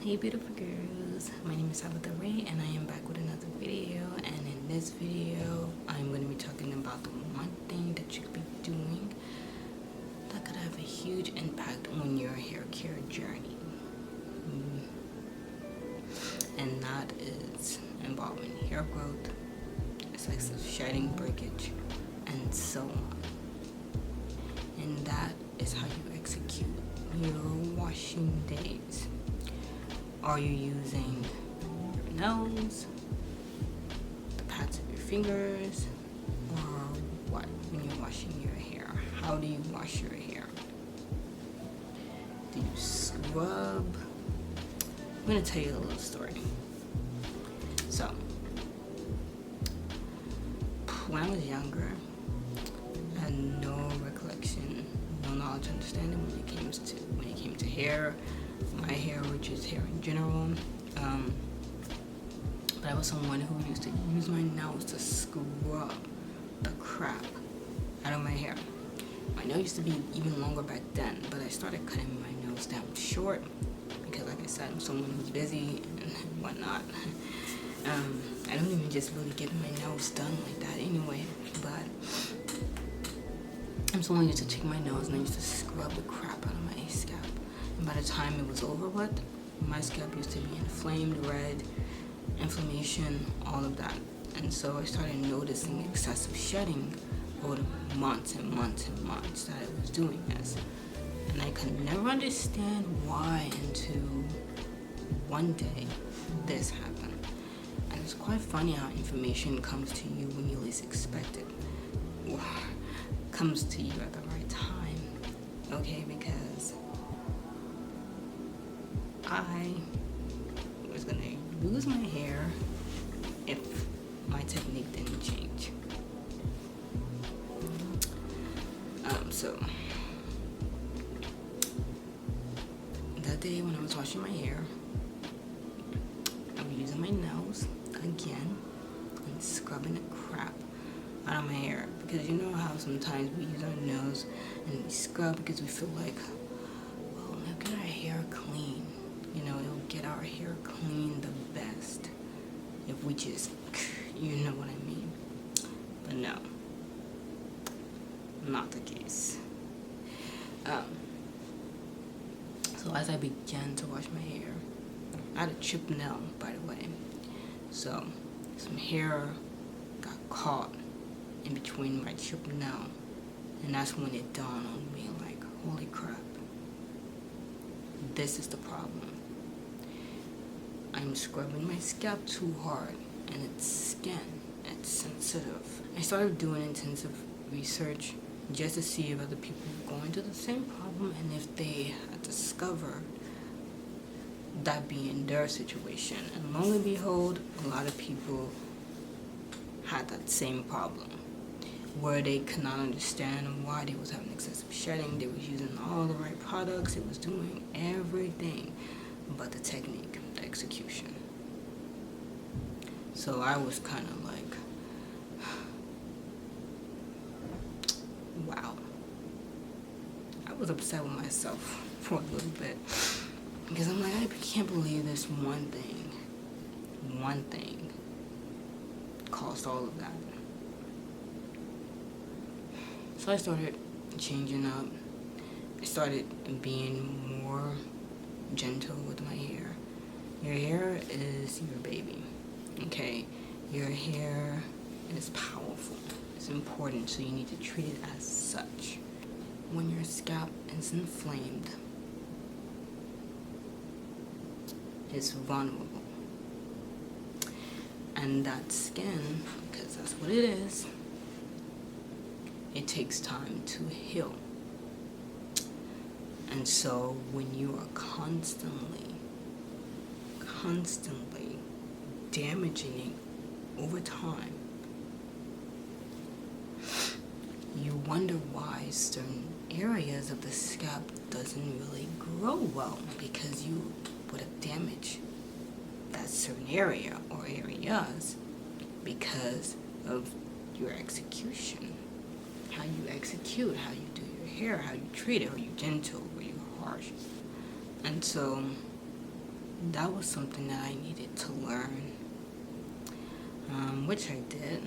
Hey beautiful girls, my name is Tabetha Ray and I am back with another video, and in this video I'm going to be talking about the one thing that you could be doing that could have a huge impact on your hair care journey, and that is involving hair growth, excessive shedding, breakage, and so on. And that is how you execute your washing days. Are you using your nails, the pads of your fingers, or what when you're washing your hair? How do you wash your hair? Do you scrub? I'm going to tell you a little story. So, when I was younger, I had no recollection, no knowledge, understanding when it came to hair, my hair, which is hair in general. But I was someone who used to use my nails to scrub the crap out of my hair. My nails used to be even longer back then, but I started cutting my nails down short because, like I said, I'm someone who's busy and whatnot. I don't even just really get my nails done like that anyway, but I'm someone who used to take my nails and I used to scrub the crap out of my scalp. And by the time it was over with, my scalp used to be inflamed, red, inflammation, all of that. And so I started noticing excessive shedding over the months and months and months that I was doing this. And I could never understand why until one day this happened. And it's quite funny how information comes to you when you least expect it. Or comes to you at the right time. Okay, because I was gonna lose my hair if my technique didn't change. So that day when I was washing my hair, I was using my nails again and scrubbing the crap out of my hair, because you know how sometimes we use our nails and we scrub because we feel like, well, it'll get our hair clean. You know, it'll get our hair clean the best if we just, you know what I mean. But no, not the case. So as I began to wash my hair, I had a chipped nail, by the way. So some hair got caught in between my chipped nail, and that's when it dawned on me, like, holy crap, this is the problem. I'm scrubbing my scalp too hard, and it's skin, it's sensitive. I started doing intensive research just to see if other people were going through the same problem and if they had discovered that being their situation. And lo and behold, a lot of people had that same problem, where they could not understand why they was having excessive shedding. They was using all the right products, it was doing everything but the technique, the execution. So I was kind of like, wow. I was upset with myself for a little bit, because I'm like, I can't believe this one thing caused all of that. So I started changing up. I started being more gentle with my hair. Your hair is your baby, okay? Your hair is powerful. It's important, so you need to treat it as such. When your scalp is inflamed, it's vulnerable. And that skin, because that's what it is, it takes time to heal. And so when you are constantly damaging it over time, you wonder why certain areas of the scalp doesn't really grow well, because you would have damaged that certain area or areas because of your execution. How you execute, how you do your hair, how you treat it. Are you gentle? Are you harsh? And so that was something that I needed to learn, which I did.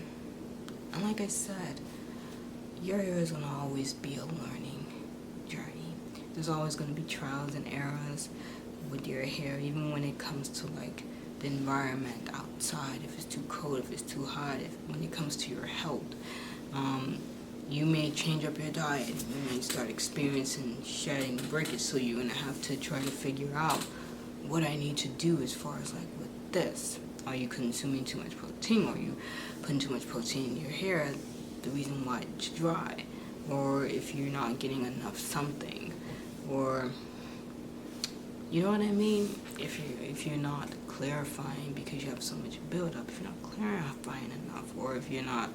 And like I said, your hair is going to always be a learning journey. There's always going to be trials and errors with your hair, even when it comes to like the environment outside, if it's too cold, if it's too hot, when it comes to your health. You may change up your diet, you may start experiencing shedding breakage, so you're going to have to try to figure out what I need to do as far as like with this. Are you consuming too much protein? Or are you putting too much protein in your hair, the reason why it's dry? Or if you're not getting enough something, or you know what I mean? If you're not clarifying because you have so much buildup, if you're not clarifying enough, or if you're not,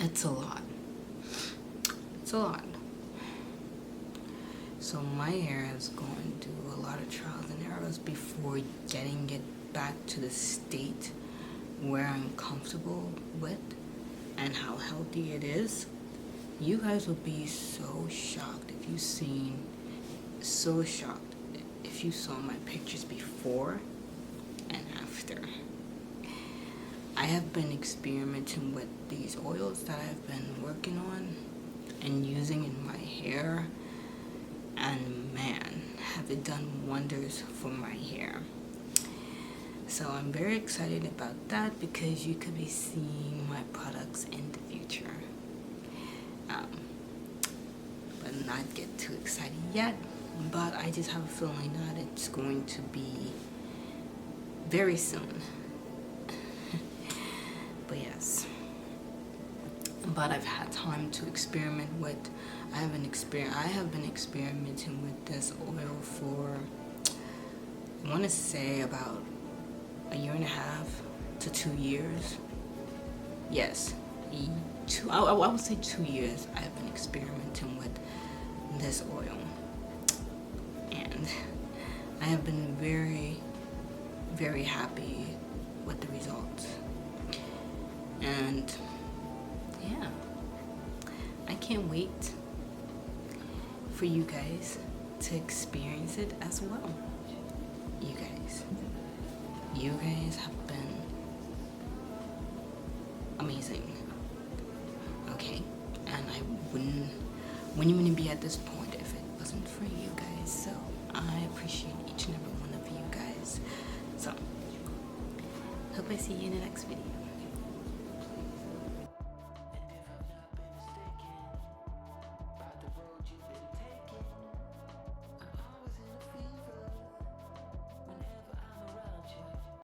it's a lot. It's a lot. So my hair is going through a lot of trials and errors before getting it back to the state where I'm comfortable with and how healthy it is. You guys will be so shocked if you've seen, so shocked if you saw my pictures before and after. I have been experimenting with these oils that I've been working on and using in my hair, and man, have it done wonders for my hair. So I'm very excited about that because you could be seeing my products in the future. But not get too excited yet, but I just have a feeling that it's going to be very soon. But yes, but I've had time to experiment with, I have been experimenting with this oil for, I want to say about a year and a half to 2 years. Yes, I would say 2 years I have been experimenting with this oil, and I have been very, very happy with the results. And yeah, I can't wait for you guys to experience it as well. You guys have been amazing. Okay, and I wouldn't even be at this point if it wasn't for you guys. So I appreciate each and every one of you guys. So hope I see you in the next video.